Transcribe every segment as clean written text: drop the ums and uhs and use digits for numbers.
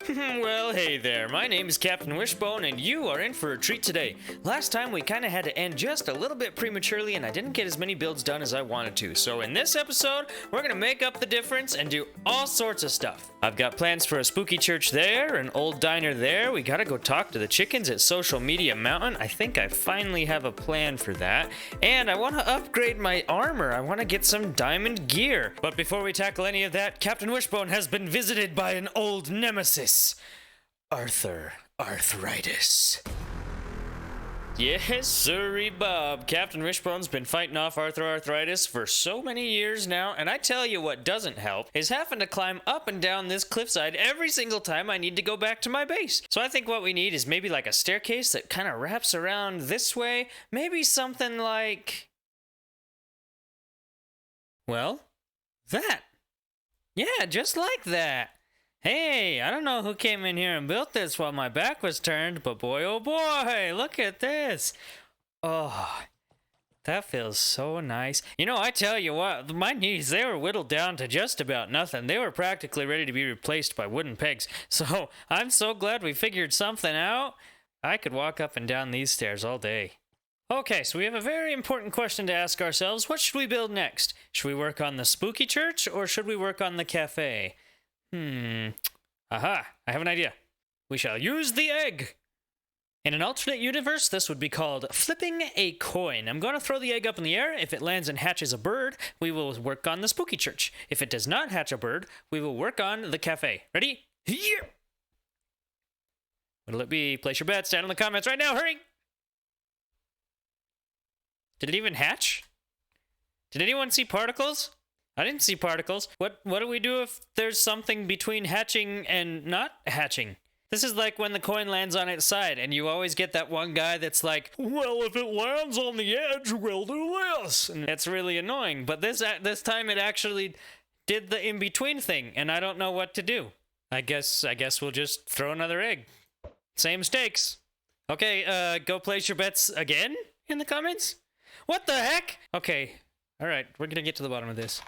Well, hey there. My name is Captain Wishbone, and you are in for a treat today. Last time we kind of had to end just a little bit prematurely, and I didn't get as many builds done as I wanted to. So in this episode, we're going to make up the difference and do all sorts of stuff. I've got plans for a spooky church there, an old diner there. We got to go talk to the chickens at Social Media Mountain. I think I finally have a plan for that. And I want to upgrade my armor. I want to get some diamond gear. But before we tackle any of that, Captain Wishbone has been visited by an old nemesis. Arthur Arthritis. Yes, sirree Bob. Captain Wishbone's been fighting off Arthur Arthritis for so many years now, and I tell you what doesn't help is having to climb up and down this cliffside every single time I need to go back to my base. So I think what we need is maybe like a staircase that kind of wraps around this way. Maybe something like... well, that. Yeah, just like that. Hey, I don't know who came in here and built this while my back was turned, but boy, oh boy, look at this. Oh, that feels so nice. You know, I tell you what, my knees, they were whittled down to just about nothing. They were practically ready to be replaced by wooden pegs. So I'm so glad we figured something out. I could walk up and down these stairs all day. Okay, so we have a very important question to ask ourselves. What should we build next? Should we work on the spooky church or should we work on the cafe? Aha, I have an idea. We shall use the egg. In an alternate universe, this would be called flipping a coin. I'm going to throw the egg up in the air. If it lands and hatches a bird, we will work on the spooky church. If it does not hatch a bird, we will work on the cafe. Ready? Here. What'll it be? Place your bets down in the comments right now. Hurry! Did it even hatch? Did anyone see particles? I didn't see particles. What do we do if there's something between hatching and not hatching? This is like when the coin lands on its side, and you always get that one guy that's like, well, if it lands on the edge, we'll do this. And it's really annoying, but this time it actually did the in-between thing, and I don't know what to do. I guess we'll just throw another egg. Same stakes. Okay, go place your bets again in the comments? What the heck? Okay, all right, we're gonna get to the bottom of this.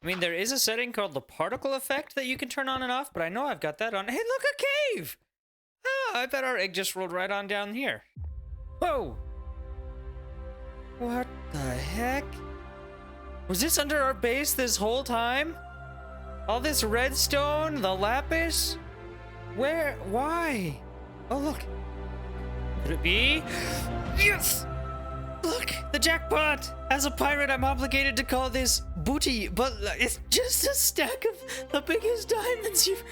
I mean, there is a setting called the particle effect that you can turn on and off, but I know I've got that on. Hey, look, a cave! Ah, I bet our egg just rolled right on down here. Whoa! What the heck? Was this under our base this whole time? All this redstone, the lapis? Where? Why? Oh, look. Could it be? Yes! Look, the jackpot! As a pirate, I'm obligated to call this booty, but it's just a stack of the biggest diamonds you've...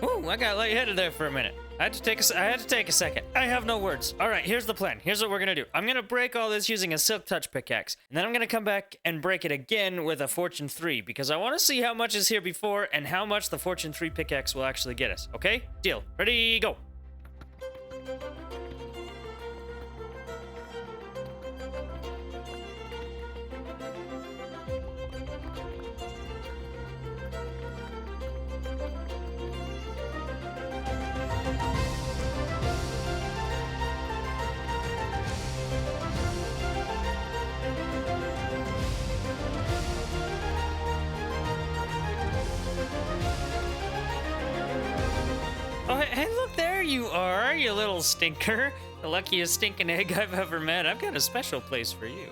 Ooh, I got lightheaded there for a minute. I had to take a second. I have no words. All right, here's the plan. Here's what we're gonna do. I'm gonna break all this using a silk touch pickaxe, and then I'm gonna come back and break it again with a fortune 3, because I want to see how much is here before and how much the fortune 3 pickaxe will actually get us. Okay? Deal. Ready, go. Oh, hey, look, there you are, you little stinker. The luckiest stinking egg I've ever met. I've got a special place for you.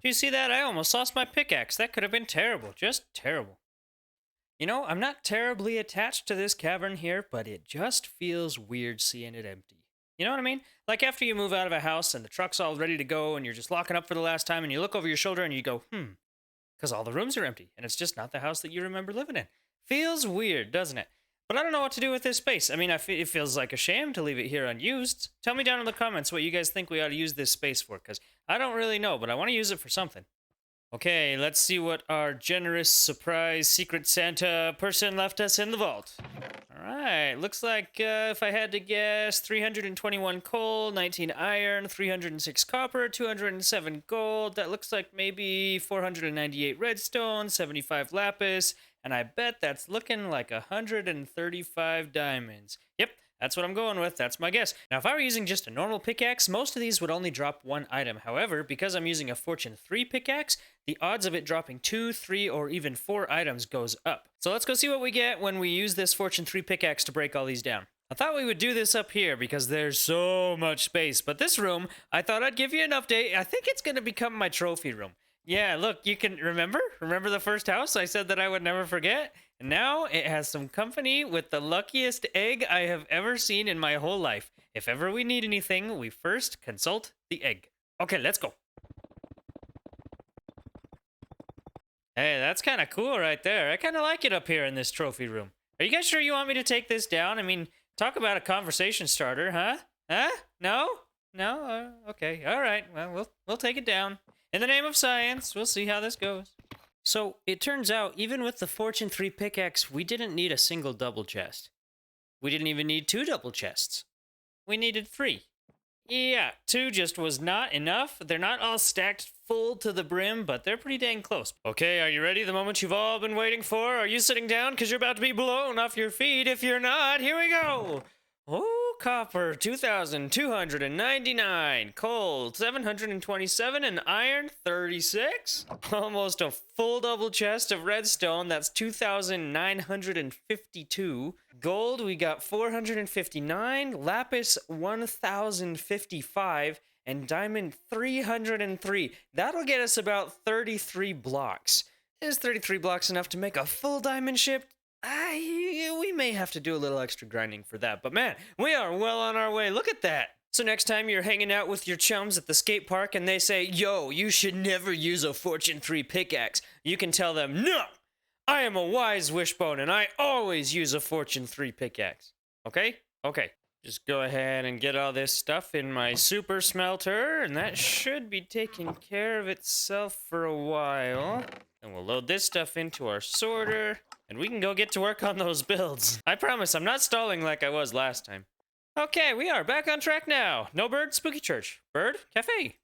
Do you see that? I almost lost my pickaxe. That could have been terrible. Just terrible. You know, I'm not terribly attached to this cavern here, but it just feels weird seeing it empty. You know what I mean? Like after you move out of a house and the truck's all ready to go and you're just locking up for the last time and you look over your shoulder and you go, because all the rooms are empty and it's just not the house that you remember living in. Feels weird, doesn't it? But I don't know what to do with this space. I mean, it feels like a shame to leave it here unused. Tell me down in the comments what you guys think we ought to use this space for, because I don't really know, but I want to use it for something. Okay, let's see what our generous surprise Secret Santa person left us in the vault. Alright, looks like if I had to guess, 321 coal, 19 iron, 306 copper, 207 gold. That looks like maybe 498 redstone, 75 lapis, and I bet that's looking like 135 diamonds. Yep, that's what I'm going with. That's my guess. Now, if I were using just a normal pickaxe, most of these would only drop one item. However, because I'm using a Fortune 3 pickaxe, the odds of it dropping 2, 3, or even 4 items goes up. So let's go see what we get when we use this Fortune 3 pickaxe to break all these down. I thought we would do this up here because there's so much space, but this room, I thought I'd give you an update. I think it's going to become my trophy room. Yeah, look, you can remember the first house I said that I would never forget? And now it has some company with the luckiest egg I have ever seen in my whole life. If ever we need anything, we first consult the egg. Okay, let's go. Hey, that's kind of cool right there. I kind of like it up here in this trophy room. Are you guys sure you want me to take this down? I mean, talk about a conversation starter, huh? Huh? No? No? Okay. All right. Well, we'll take it down. In the name of science, we'll see how this goes. So, it turns out, even with the Fortune 3 pickaxe, we didn't need a single double chest. We didn't even need 2 double chests. We needed 3. Yeah, 2 just was not enough. They're not all stacked full to the brim, but they're pretty dang close. Okay, are you ready? The moment you've all been waiting for? Are you sitting down? Because you're about to be blown off your feet. If you're not, here we go. Oh, copper, 2,299. Coal, 727. And iron, 36. Almost a full double chest of redstone. That's 2,952. Gold, we got 459. Lapis, 1,055. And diamond, 303. That'll get us about 33 blocks. Is 33 blocks enough to make a full diamond ship? We may have to do a little extra grinding for that, but man, we are well on our way. Look at that. So next time you're hanging out with your chums at the skate park and they say, yo, you should never use a Fortune 3 pickaxe, you can tell them, no, I am a wise Wishbone and I always use a Fortune 3 pickaxe. Okay? Okay. Just go ahead and get all this stuff in my super smelter, and that should be taking care of itself for a while. And we'll load this stuff into our sorter, and we can go get to work on those builds. I promise I'm not stalling like I was last time. Okay, we are back on track now. No bird, spooky church. Bird, cafe.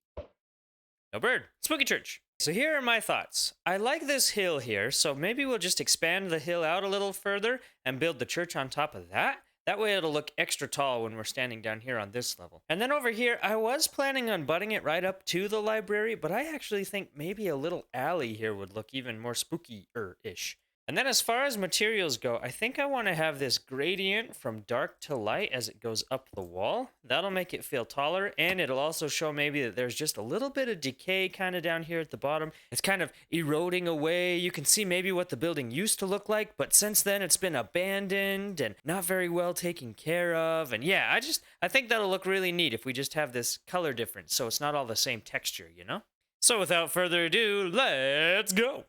No bird, spooky church. So here are my thoughts. I like this hill here, so maybe we'll just expand the hill out a little further and build the church on top of that. That way it'll look extra tall when we're standing down here on this level. And then over here, I was planning on butting it right up to the library, but I actually think maybe a little alley here would look even more spooky-ish. And then as far as materials go, I think I want to have this gradient from dark to light as it goes up the wall. That'll make it feel taller, and it'll also show maybe that there's just a little bit of decay kind of down here at the bottom. It's kind of eroding away. You can see maybe what the building used to look like, but since then it's been abandoned and not very well taken care of. And yeah, I think that'll look really neat if we just have this color difference, so it's not all the same texture, you know? So without further ado, let's go!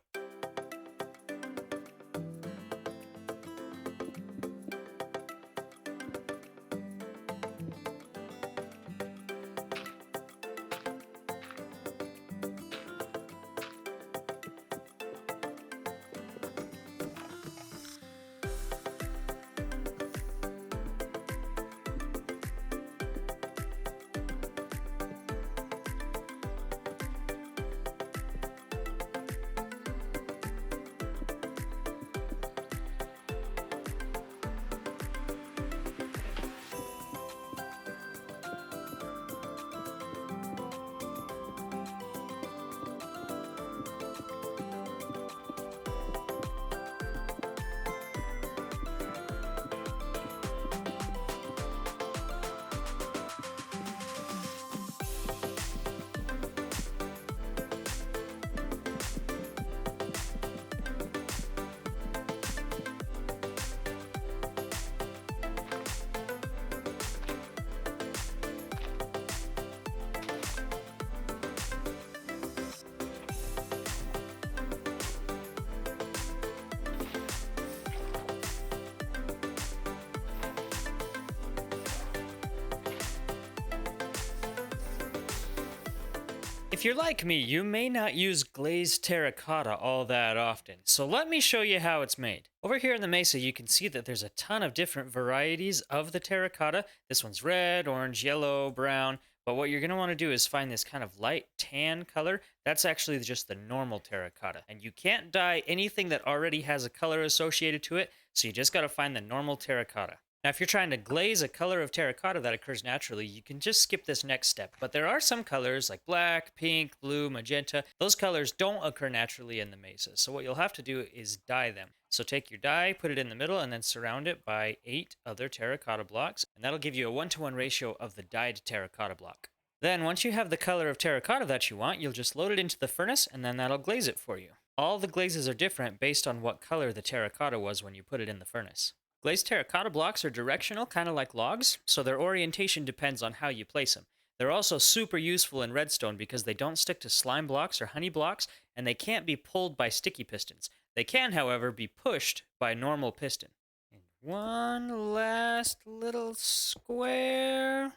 If you're like me, you may not use glazed terracotta all that often, so let me show you how it's made. Over here in the mesa, you can see that there's a ton of different varieties of the terracotta. This one's red, orange, yellow, brown, but what you're going to want to do is find this kind of light tan color. That's actually just the normal terracotta, and you can't dye anything that already has a color associated to it, so you just got to find the normal terracotta. Now, if you're trying to glaze a color of terracotta that occurs naturally, you can just skip this next step. But there are some colors like black, pink, blue, magenta. Those colors don't occur naturally in the mesa. So what you'll have to do is dye them. So take your dye, put it in the middle, and then surround it by 8 other terracotta blocks. And that'll give you a 1-to-1 ratio of the dyed terracotta block. Then once you have the color of terracotta that you want, you'll just load it into the furnace, and then that'll glaze it for you. All the glazes are different based on what color the terracotta was when you put it in the furnace. Glazed terracotta blocks are directional, kind of like logs, so their orientation depends on how you place them. They're also super useful in redstone because they don't stick to slime blocks or honey blocks, and they can't be pulled by sticky pistons. They can, however, be pushed by normal piston. And one last little square.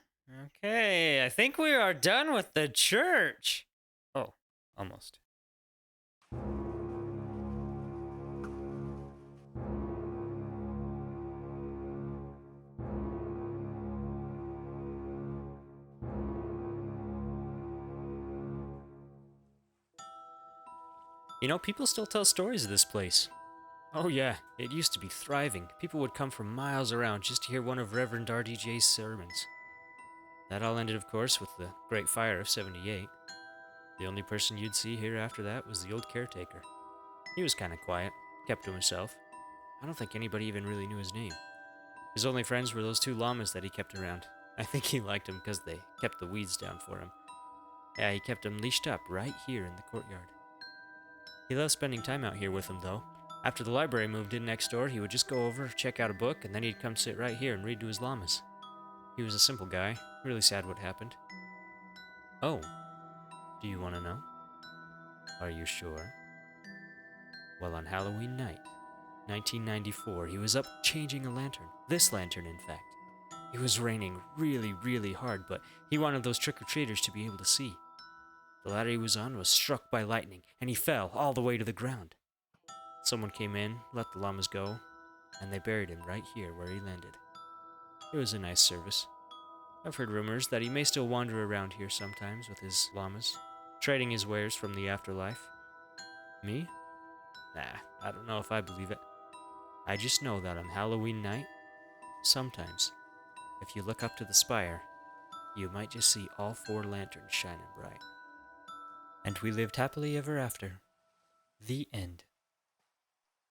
Okay, I think we are done with the church. Oh, almost. You know, people still tell stories of this place. Oh yeah, it used to be thriving. People would come from miles around just to hear one of Reverend RDJ's sermons. That all ended, of course, with the Great Fire of '78. The only person you'd see here after that was the old caretaker. He was kind of quiet, kept to himself. I don't think anybody even really knew his name. His only friends were those 2 llamas that he kept around. I think he liked them because they kept the weeds down for him. Yeah, he kept them leashed up right here in the courtyard. He loved spending time out here with them, though. After the library moved in next door, he would just go over, check out a book, and then he'd come sit right here and read to his llamas. He was a simple guy. Really sad what happened. Oh, do you want to know? Are you sure? Well, on Halloween night, 1994, he was up changing a lantern. This lantern, in fact. It was raining really, really hard, but he wanted those trick-or-treaters to be able to see. The ladder he was on was struck by lightning, and he fell all the way to the ground. Someone came in, let the llamas go, and they buried him right here where he landed. It was a nice service. I've heard rumors that he may still wander around here sometimes with his llamas, trading his wares from the afterlife. Me? Nah, I don't know if I believe it. I just know that on Halloween night, sometimes, if you look up to the spire, you might just see all 4 lanterns shining bright. And we lived happily ever after. The end.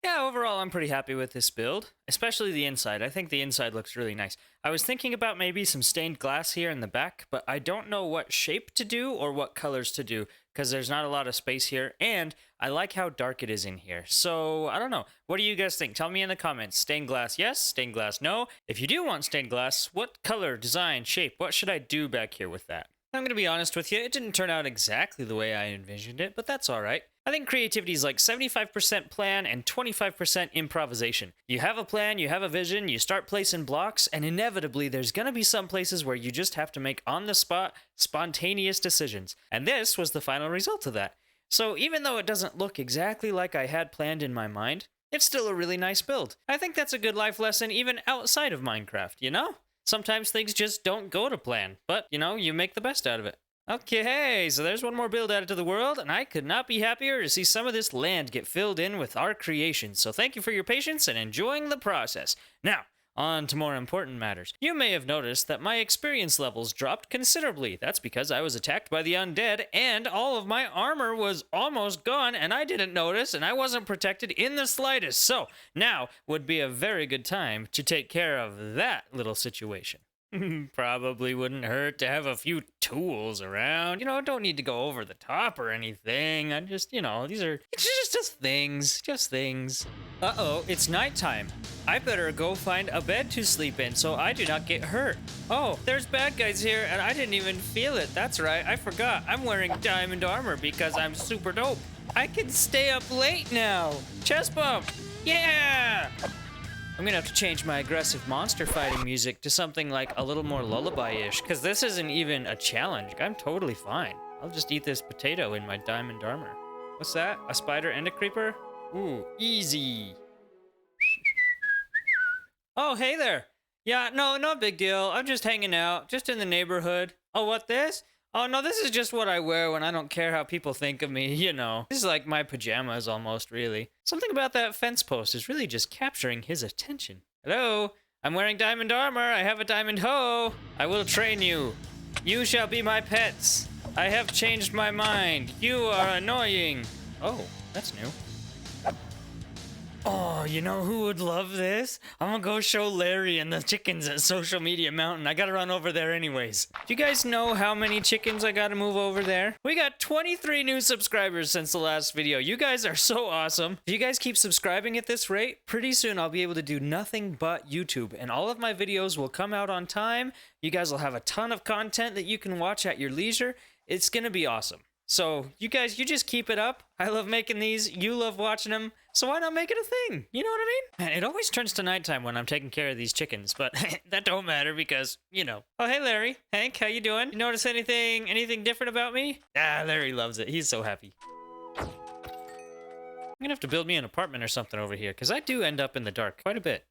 Yeah, overall I'm pretty happy with this build, especially the inside. I think the inside looks really nice. I was thinking about maybe some stained glass here in the back, but I don't know what shape to do or what colors to do, because there's not a lot of space here, and I like how dark it is in here. So, I don't know. What do you guys think? Tell me in the comments. Stained glass, yes? Stained glass, no? If you do want stained glass, what color, design, shape, what should I do back here with that? I'm going to be honest with you, it didn't turn out exactly the way I envisioned it, but that's alright. I think creativity is like 75% plan and 25% improvisation. You have a plan, you have a vision, you start placing blocks, and inevitably there's going to be some places where you just have to make on-the-spot, spontaneous decisions. And this was the final result of that. So even though it doesn't look exactly like I had planned in my mind, it's still a really nice build. I think that's a good life lesson even outside of Minecraft, you know? Sometimes things just don't go to plan, but, you know, you make the best out of it. Okay, so there's one more build added to the world, and I could not be happier to see some of this land get filled in with our creations, so thank you for your patience and enjoying the process. Now, on to more important matters. You may have noticed that my experience levels dropped considerably. That's because I was attacked by the undead, and all of my armor was almost gone, and I didn't notice, and I wasn't protected in the slightest. So, now would be a very good time to take care of that little situation. Probably wouldn't hurt to have a few tools around. You know, don't need to go over the top or anything. I just, you know, these are just things. Just things. Uh-oh, it's nighttime. I better go find a bed to sleep in so I do not get hurt. Oh, there's bad guys here and I didn't even feel it. That's right, I forgot. I'm wearing diamond armor because I'm super dope. I can stay up late now. Chest bump. Yeah! I'm gonna have to change my aggressive monster fighting music to something like a little more lullaby-ish, because this isn't even a challenge. I'm totally fine. I'll just eat this potato in my diamond armor. What's that? A spider and a creeper? Ooh, easy. Oh, hey there. Yeah, no big deal. I'm just hanging out, just in the neighborhood. Oh, what this? Oh, no, this is just what I wear when I don't care how people think of me, you know. This is like my pajamas almost, really. Something about that fence post is really just capturing his attention. Hello? I'm wearing diamond armor. I have a diamond hoe. I will train you. You shall be my pets. I have changed my mind. You are annoying. Oh, that's new. Oh, you know who would love this? I'm gonna go show Larry and the chickens at Social Media Mountain. I gotta run over there anyways. Do you guys know how many chickens I gotta move over there? We got 23 new subscribers since the last video. You guys are so awesome. If you guys keep subscribing at this rate, pretty soon I'll be able to do nothing but YouTube, and all of my videos will come out on time. You guys will have a ton of content that you can watch at your leisure. It's gonna be awesome. So, you guys, you just keep it up. I love making these. You love watching them. So why not make it a thing? You know what I mean? Man, it always turns to nighttime when I'm taking care of these chickens, but that don't matter because, you know. Oh, hey, Larry. Hank, how you doing? You notice anything different about me? Ah, Larry loves it. He's so happy. I'm gonna have to build me an apartment or something over here because I do end up in the dark quite a bit.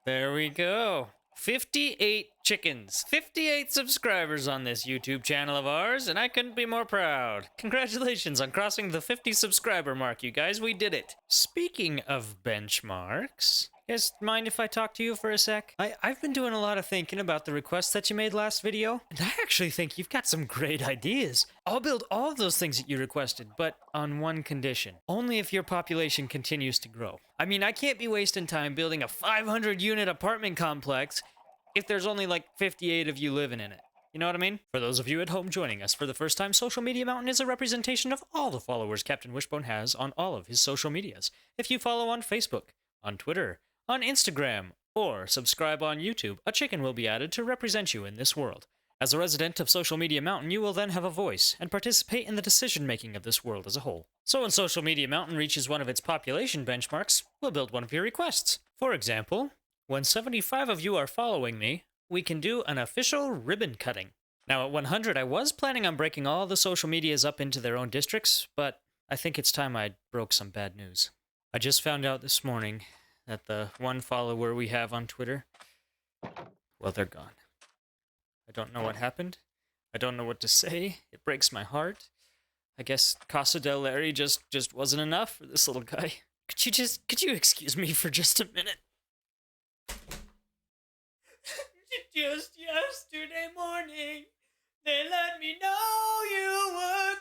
There we go. 58 chickens, 58 subscribers on this YouTube channel of ours, and I couldn't be more proud. Congratulations on crossing the 50 subscriber mark, you guys. We did it. Speaking of benchmarks, you guys mind if I talk to you for a sec? I've been doing a lot of thinking about the requests that you made last video, and I actually think you've got some great ideas. I'll build all of those things that you requested, but on one condition. Only if your population continues to grow. I mean, I can't be wasting time building a 500-unit apartment complex if there's only like 58 of you living in it. You know what I mean? For those of you at home joining us for the first time, Social Media Mountain is a representation of all the followers Captain Wishbone has on all of his social medias. If you follow on Facebook, on Twitter, on Instagram, or subscribe on YouTube, a chicken will be added to represent you in this world. As a resident of Social Media Mountain, you will then have a voice and participate in the decision-making of this world as a whole. So when Social Media Mountain reaches one of its population benchmarks, we'll build one of your requests. For example, when 75 of you are following me, we can do an official ribbon cutting. Now at 100, I was planning on breaking all the social medias up into their own districts, but I think it's time I broke some bad news. I just found out this morning that the one follower we have on Twitter, well, they're gone. I don't know what happened. I don't know what to say. It breaks my heart. I guess Casa del Larry just wasn't enough for this little guy. Could you excuse me for just a minute? Just yesterday morning, they let me know you were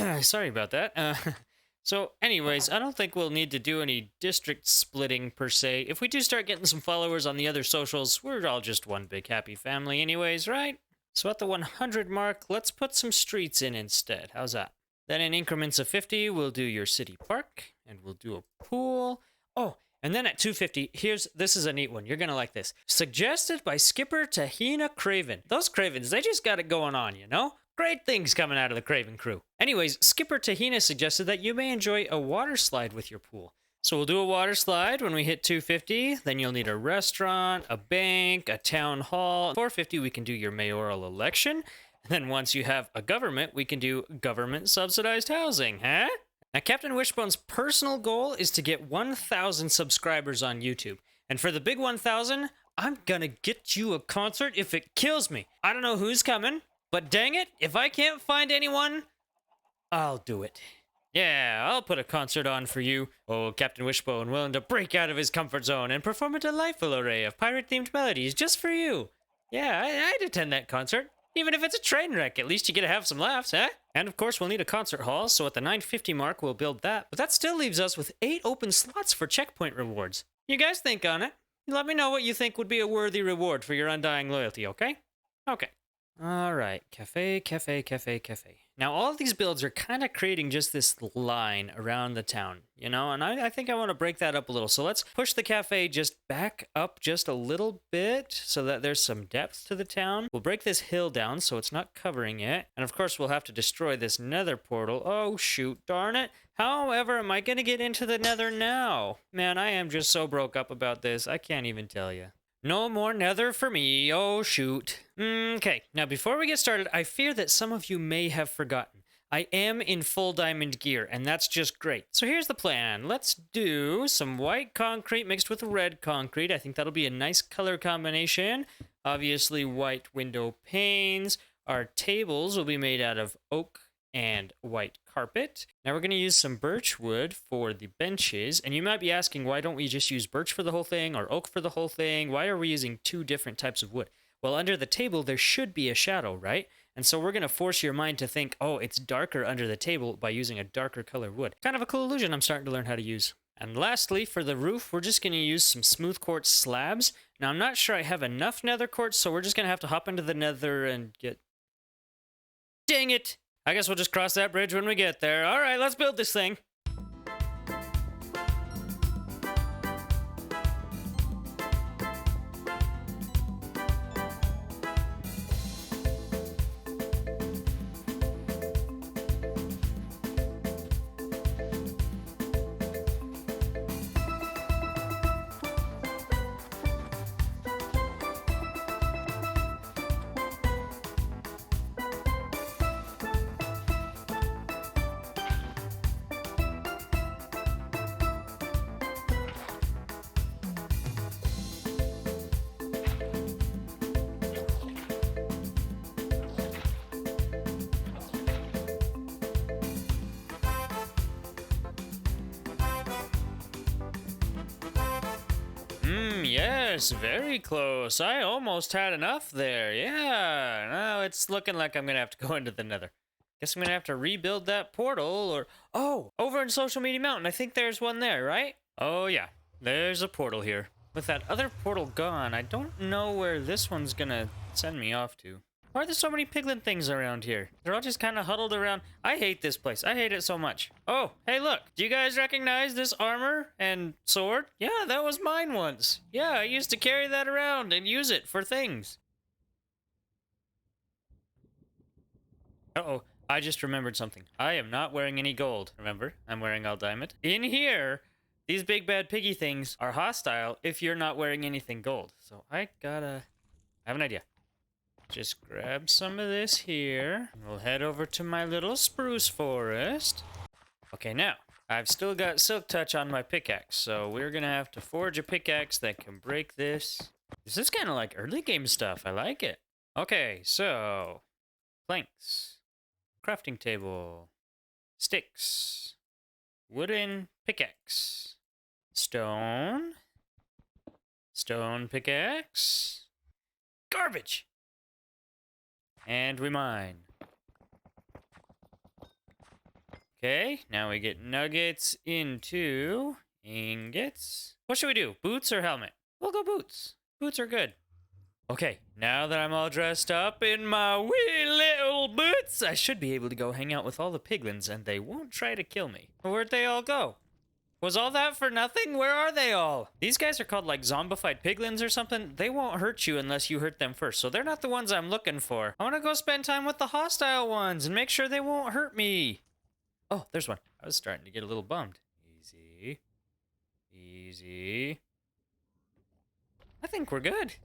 gone. Sorry about that. So anyways, I don't think we'll need to do any district splitting per se. If we do start getting some followers on the other socials, we're all just one big happy family anyways, right? So at the 100 mark, let's put some streets in instead. How's that? Then in increments of 50, we'll do your city park, and we'll do a pool. Oh, and then at 250, this is a neat one. You're gonna like this. Suggested by Skipper Tahina Craven. Those Cravens, they just got it going on, you know? Great things coming out of the Craven crew. Anyways, Skipper Tahina suggested that you may enjoy a water slide with your pool. So we'll do a water slide when we hit 250. Then you'll need a restaurant, a bank, a town hall. 450, we can do your mayoral election. And then once you have a government, we can do government subsidized housing, huh? Now, Captain Wishbone's personal goal is to get 1,000 subscribers on YouTube. And for the big 1,000, I'm gonna get you a concert if it kills me. I don't know who's coming, but dang it, if I can't find anyone, I'll do it. Yeah, I'll put a concert on for you. Oh, Captain Wishbone willing to break out of his comfort zone and perform a delightful array of pirate-themed melodies just for you. Yeah, I'd attend that concert. Even if it's a train wreck, at least you get to have some laughs, huh? And of course, we'll need a concert hall, so at the 950 mark, we'll build that. But that still leaves us with 8 open slots for checkpoint rewards. You guys think on it. Let me know what you think would be a worthy reward for your undying loyalty, okay? Okay. All right, cafe, cafe, cafe, cafe. Now, all of these builds are kind of creating just this line around the town, you know? And I think I want to break that up a little. So let's push the cafe just back up just a little bit so that there's some depth to the town. We'll break this hill down so it's not covering it. And of course, we'll have to destroy this nether portal. Oh, shoot, darn it. However, am I going to get into the nether now? Man, I am just so broke up about this. I can't even tell you. No more nether for me. Oh, shoot. Okay, now before we get started, I fear that some of you may have forgotten. I am in full diamond gear, and that's just great. So here's the plan. Let's do some white concrete mixed with red concrete. I think that'll be a nice color combination. Obviously, white window panes. Our tables will be made out of oak and white carpet. Now we're going to use some birch wood for the benches. And you might be asking, why don't we just use birch for the whole thing or oak for the whole thing? Why are we using two different types of wood? Well, under the table, there should be a shadow, right? And so we're going to force your mind to think, oh, it's darker under the table by using a darker color wood. Kind of a cool illusion I'm starting to learn how to use. And lastly, for the roof, we're just going to use some smooth quartz slabs. Now, I'm not sure I have enough nether quartz, so we're just going to have to hop into the nether and get... Dang it! I guess we'll just cross that bridge when we get there. All right, let's build this thing. Yes, very close. I almost had enough there. Yeah, now it's looking like I'm gonna have to go into the nether. Guess I'm gonna have to rebuild that portal or... Oh, over in Social Media Mountain, I think there's one there, right? Oh yeah, there's a portal here. With that other portal gone, I don't know where this one's gonna send me off to. Why are there so many piglin things around here? They're all just kind of huddled around. I hate this place. I hate it so much. Oh, hey, look. Do you guys recognize this armor and sword? Yeah, that was mine once. Yeah, I used to carry that around and use it for things. Uh-oh, I just remembered something. I am not wearing any gold. Remember, I'm wearing all diamond. In here, these big bad piggy things are hostile if you're not wearing anything gold. So I have an idea. Just grab some of this here. We'll head over to my little spruce forest. Okay, now, I've still got silk touch on my pickaxe, so we're gonna have to forge a pickaxe that can break this. This is kind of like early game stuff. I like it. Okay, so... planks. Crafting table. Sticks. Wooden pickaxe. Stone. Stone pickaxe. Garbage! And we mine. Okay, now we get nuggets into ingots. What should we do? Boots or helmet? We'll go boots. Boots are good. Okay, now that I'm all dressed up in my wee little boots, I should be able to go hang out with all the piglins and they won't try to kill me. Where'd they all go? Was all that for nothing? Where are they all? These guys are called like zombified piglins or something. They won't hurt you unless you hurt them first. So they're not the ones I'm looking for. I want to go spend time with the hostile ones and make sure they won't hurt me. Oh, there's one. I was starting to get a little bummed. Easy. Easy. I think we're good.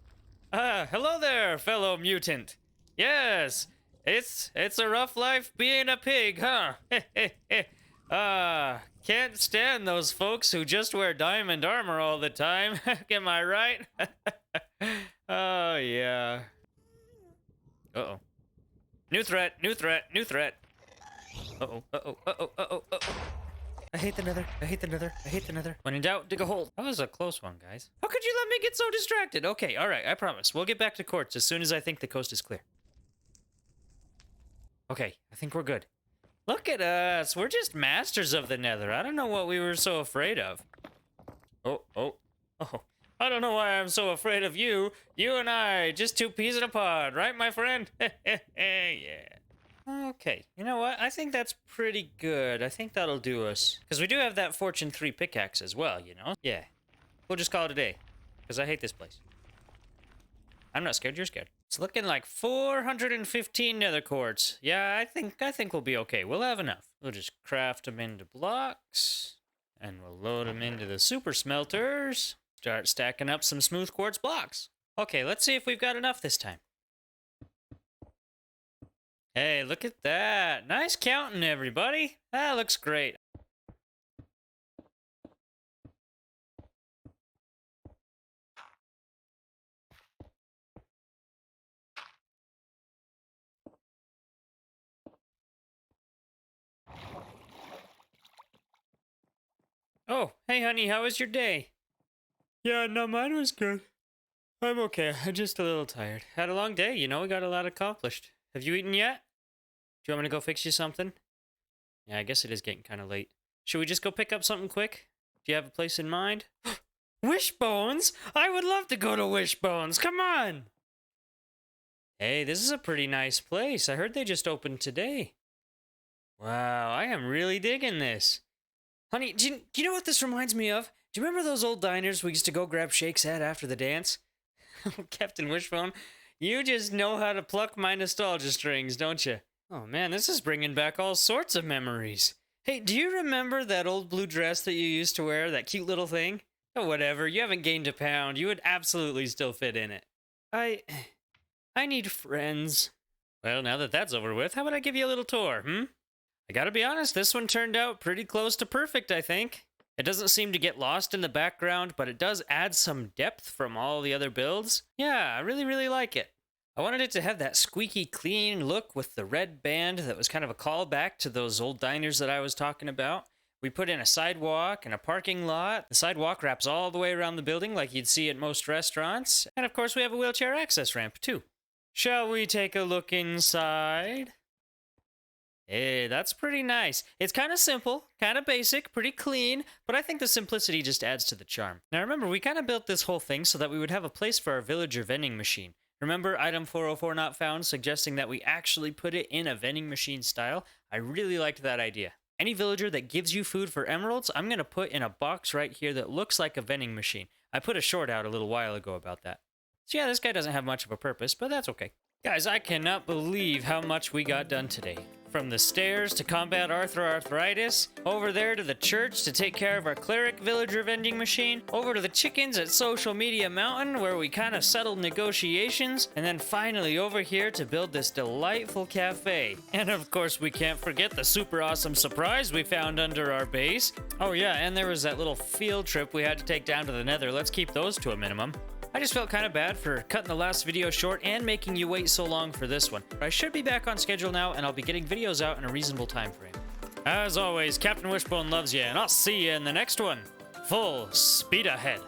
Hello there, fellow mutant. Yes, it's a rough life being a pig, huh? Can't stand those folks who just wear diamond armor all the time. Am I right? Oh, yeah. Uh-oh. New threat, new threat, new threat. Uh-oh, uh-oh, uh-oh, uh-oh, uh-oh. I hate the nether, I hate the nether, I hate the nether. When in doubt, dig a hole. That was a close one, guys. How could you let me get so distracted? Okay, alright, I promise. We'll get back to quartz as soon as I think the coast is clear. Okay, I think we're good. Look at us. We're just masters of the nether. I don't know what we were so afraid of. Oh. I don't know why I'm so afraid of you. You and I, just two peas in a pod, right, my friend? Yeah. Okay, you know what? I think that's pretty good. I think that'll do us. Because we do have that Fortune 3 pickaxe as well, you know? Yeah. We'll just call it a day. Because I hate this place. I'm not scared, you're scared. It's looking like 415 nether quartz. Yeah, I think we'll be okay. We'll have enough. We'll just craft them into blocks. And we'll load them into the super smelters. Start stacking up some smooth quartz blocks. Okay, let's see if we've got enough this time. Hey, look at that. Nice counting, everybody. That looks great. Oh, hey honey, how was your day? Yeah, no, mine was good. I'm okay. I'm just a little tired. Had a long day, you know, we got a lot accomplished. Have you eaten yet? Do you want me to go fix you something? Yeah, I guess it is getting kind of late. Should we just go pick up something quick? Do you have a place in mind? Wishbones? I would love to go to Wishbones. Come on. Hey, this is a pretty nice place. I heard they just opened today. Wow, I am really digging this. Honey, do you know what this reminds me of? Do you remember those old diners we used to go grab shakes at after the dance? Captain Wishbone, you just know how to pluck my nostalgia strings, don't you? Oh man, this is bringing back all sorts of memories. Hey, do you remember that old blue dress that you used to wear, that cute little thing? Oh, whatever, you haven't gained a pound. You would absolutely still fit in it. I need friends. Well, now that that's over with, how about I give you a little tour, I gotta be honest, this one turned out pretty close to perfect, I think. It doesn't seem to get lost in the background, but it does add some depth from all the other builds. Yeah, I really, really like it. I wanted it to have that squeaky clean look with the red band that was kind of a callback to those old diners that I was talking about. We put in a sidewalk and a parking lot. The sidewalk wraps all the way around the building like you'd see at most restaurants. And of course we have a wheelchair access ramp too. Shall we take a look inside? Hey, that's pretty nice. It's kind of simple, kind of basic, pretty clean, but I think the simplicity just adds to the charm. Now remember, we kind of built this whole thing so that we would have a place for our villager vending machine. Remember item 404 not found, suggesting that we actually put it in a vending machine style? I really liked that idea. Any villager that gives you food for emeralds, I'm going to put in a box right here that looks like a vending machine. I put a short out a little while ago about that. So yeah, this guy doesn't have much of a purpose, but that's okay. Guys, I cannot believe how much we got done today. From the stairs to combat arthritis, over there to the church to take care of our cleric villager vending machine, over to the chickens at Social Media Mountain where we kind of settled negotiations, and then finally over here to build this delightful cafe. And of course we can't forget the super awesome surprise we found under our base. Oh yeah, and there was that little field trip we had to take down to the Nether. Let's keep those to a minimum. I just felt kind of bad for cutting the last video short and making you wait so long for this one. But I should be back on schedule now, and I'll be getting videos out in a reasonable time frame. As always, Captain Wishbone loves you, and I'll see you in the next one. Full speed ahead.